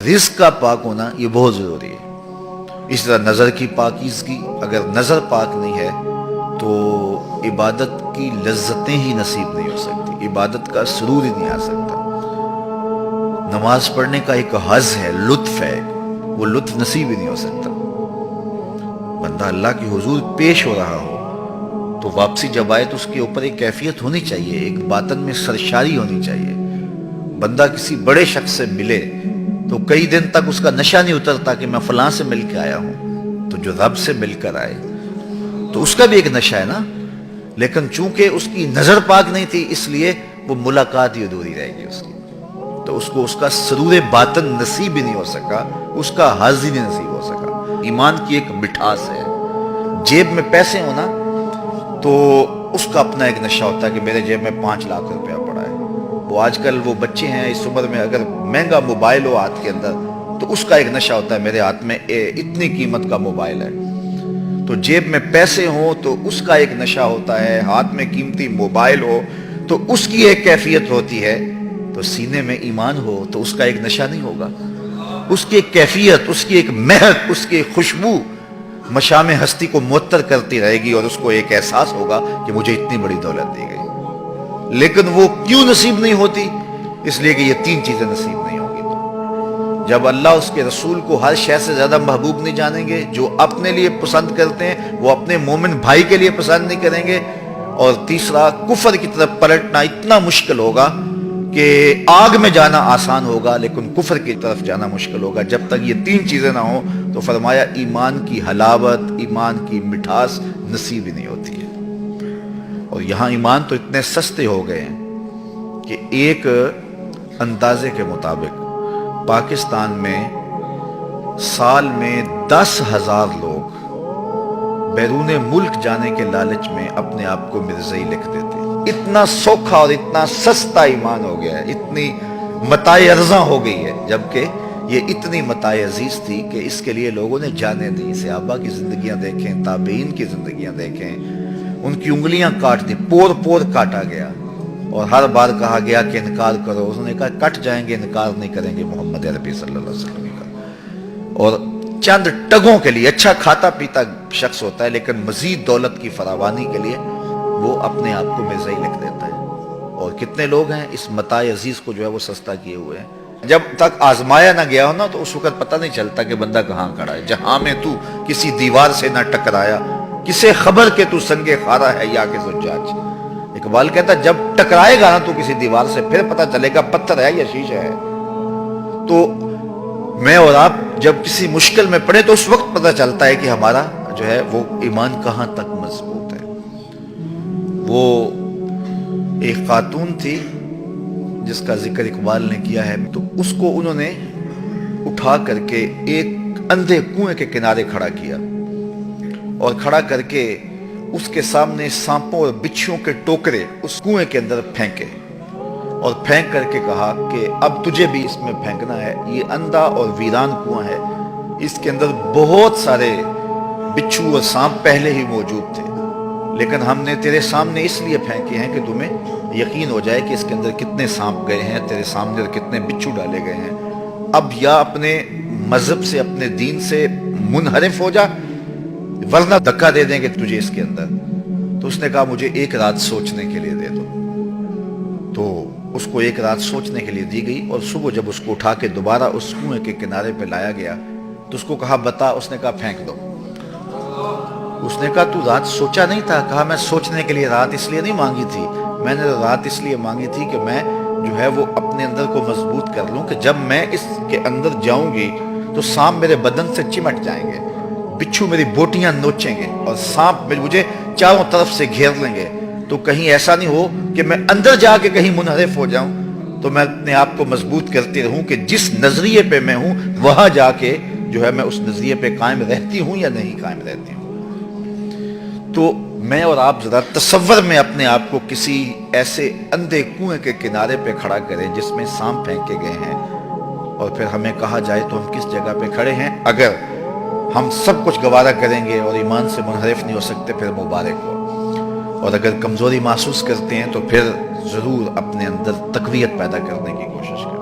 رزق کا پاک ہونا یہ بہت ضروری ہے۔ اس طرح نظر کی پاکیزگی، اگر نظر پاک نہیں ہے تو عبادت کی لذتیں ہی نصیب نہیں ہو سکتی، عبادت کا سرور ہی نہیں آ سکتا۔ نماز پڑھنے کا ایک حظ ہے، لطف ہے، وہ لطف نصیب ہی نہیں ہو سکتا۔ بندہ اللہ کے حضور پیش ہو رہا ہو تو واپسی جب آئے تو اس کے اوپر ایک کیفیت ہونی چاہیے، ایک باطن میں سرشاری ہونی چاہیے۔ بندہ کسی بڑے شخص سے ملے تو کئی دن تک اس کا نشہ نہیں اترتا کہ میں فلاں سے مل کے آیا ہوں، تو جو رب سے مل کر آئے تو اس کا بھی ایک نشہ ہے نا، لیکن چونکہ اس کی نظر پاک نہیں تھی اس لیے وہ ملاقات ہی ادھوری رہے گی اس کی، تو اس کو اس کا سرور باطن نصیب ہی نہیں ہو سکا، اس کا حظ ہی نہیں نصیب ہو سکا۔ ایمان کی ایک مٹھاس ہے، جیب میں پیسے ہونا تو اس کا اپنا ایک نشہ ہوتا ہے کہ میرے جیب میں 5 لاکھ روپیہ پڑا ہے۔ وہ آج کل وہ بچے ہیں اس عمر میں، اگر مہنگا موبائل ہو ہاتھ کے اندر تو اس کا ایک نشہ ہوتا ہے میرے ہاتھ میں اتنی قیمت کا موبائل ہے۔ تو جیب میں پیسے ہوں تو اس کا ایک نشہ ہوتا ہے، ہاتھ میں قیمتی موبائل ہو تو اس کی ایک کیفیت ہوتی ہے، تو سینے میں ایمان ہو تو اس کا ایک نشہ نہیں ہوگا، اس کی ایک کیفیت، اس کی ایک مہک، اس کی ایک خوشبو مشام ہستی کو معطر کرتی رہے گی، اور اس کو ایک احساس ہوگا کہ مجھے اتنی بڑی دولت دی گئی۔ لیکن وہ کیوں نصیب نہیں ہوتی؟ اس لیے کہ یہ 3 چیزیں نصیب نہیں ہوگی۔ تو جب اللہ اس کے رسول کو ہر شے سے زیادہ محبوب نہیں جانیں گے، جو اپنے لیے پسند کرتے ہیں وہ اپنے مومن بھائی کے لیے پسند نہیں کریں گے، اور تیسرا کفر کی طرف پلٹنا اتنا مشکل ہوگا کہ آگ میں جانا آسان ہوگا لیکن کفر کی طرف جانا مشکل ہوگا۔ جب تک یہ 3 چیزیں نہ ہوں تو فرمایا ایمان کی حلاوت، ایمان کی مٹھاس نصیب ہی نہیں ہوتی ہے۔ اور یہاں ایمان تو اتنے سستے ہو گئے ہیں کہ ایک اندازے کے مطابق پاکستان میں سال میں 10,000 لوگ بیرون ملک جانے کے لالچ میں اپنے آپ کو مرزائی لکھ دیتے ہیں۔ اتنا سوکھا اور اتنا سستا ایمان ہو گیا ہے، اتنی متاع ارزاں ہو گئی ہے، جبکہ یہ اتنی متاع عزیز تھی کہ اس کے لیے لوگوں نے جانیں دی۔ صحابہ کی زندگیاں دیکھیں، تابعین کی زندگیاں دیکھیں، ان کی انگلیاں کاٹ دی، پور پور کاٹا گیا، اور ہر بار کہا گیا کہ انکار کرو، انہوں نے کہا کٹ جائیں گے، انکار نہیں کریں گے محمد عربی صلی اللہ علیہ وسلم کا۔ اور چند ٹگوں کے لیے، اچھا کھاتا پیتا شخص ہوتا ہے لیکن مزید دولت کی فراوانی کے لیے وہ اپنے آپ کو مرزائی لکھ دیتا ہے۔ اور کتنے لوگ ہیں اس متاع عزیز کو جو ہے وہ سستا کیے ہوئے ہیں۔ جب تک آزمایا نہ گیا ہو نا تو اس وقت پتہ نہیں چلتا کہ بندہ کہاں کھڑا ہے۔ جہاں میں تو کسی دیوار سے نہ ٹکرایا، کسے خبر کہ تو سنگے خارا ہے یا کہ زجاج۔ اقبال کہتا جب ٹکرائے گا نا تو کسی دیوار سے پھر پتہ چلے گا پتھر ہے یا شیشہ ہے۔ تو میں اور آپ جب کسی مشکل میں پڑے تو اس وقت پتہ چلتا ہے کہ ہمارا جو ہے وہ ایمان کہاں تک مضبوط ہے۔ وہ ایک خاتون تھی جس کا ذکر اقبال نے کیا ہے، تو اس کو انہوں نے اٹھا کر کے ایک اندھے کنویں کے کنارے کھڑا کیا، اور کھڑا کر کے اس کے سامنے سانپوں اور بچھوؤں کے ٹوکرے اس کنویں کے اندر پھینکے، اور پھینک کر کے کہا کہ اب تجھے بھی اس میں پھینکنا ہے۔ یہ اندھا اور ویران کنواں ہے، اس کے اندر بہت سارے بچھو اور سانپ پہلے ہی موجود تھے، لیکن ہم نے تیرے سامنے اس لیے پھینکے ہیں کہ تمہیں یقین ہو جائے کہ اس کے اندر کتنے سانپ گئے ہیں تیرے سامنے اور کتنے بچھو ڈالے گئے ہیں۔ اب یا اپنے مذہب سے، اپنے دین سے منحرف ہو جا، ورنہ دھکا دے دیں گے تجھے اس کے اندر۔ تو اس نے کہا مجھے 1 رات سوچنے کے لیے دے دو۔ تو اس کو 1 رات سوچنے کے لیے دی گئی، اور صبح جب اس کو اٹھا کے دوبارہ اس کنویں کے کنارے پہ لایا گیا تو اس کو کہا بتا، اس نے کہا پھینک دو۔ اس نے کہا تو رات سوچا نہیں تھا؟ کہا میں سوچنے کے لیے رات اس لیے نہیں مانگی تھی، میں نے رات اس لیے مانگی تھی کہ میں جو ہے وہ اپنے اندر کو مضبوط کر لوں کہ جب میں اس کے اندر جاؤں گی تو سانپ میرے بدن سے چمٹ جائیں گے، بچھو میری بوٹیاں نوچیں گے، اور سانپ مجھے چاروں طرف سے گھیر لیں گے، تو کہیں ایسا نہیں ہو کہ میں اندر جا کے کہیں منحرف ہو جاؤں، تو میں اپنے آپ کو مضبوط کرتی رہوں کہ جس نظریے پہ میں ہوں وہاں جا کے جو ہے میں اس نظریے پہ قائم رہتی ہوں یا نہیں قائم رہتی ہوں۔ تو میں اور آپ ذرا تصور میں اپنے آپ کو کسی ایسے اندھے کنویں کے کنارے پہ کھڑا کریں جس میں سانپ پھینکے گئے ہیں، اور پھر ہمیں کہا جائے تو ہم کس جگہ پہ کھڑے ہیں۔ اگر ہم سب کچھ گوارا کریں گے اور ایمان سے منحرف نہیں ہو سکتے پھر مبارک ہو، اور اگر کمزوری محسوس کرتے ہیں تو پھر ضرور اپنے اندر تقویت پیدا کرنے کی کوشش کریں۔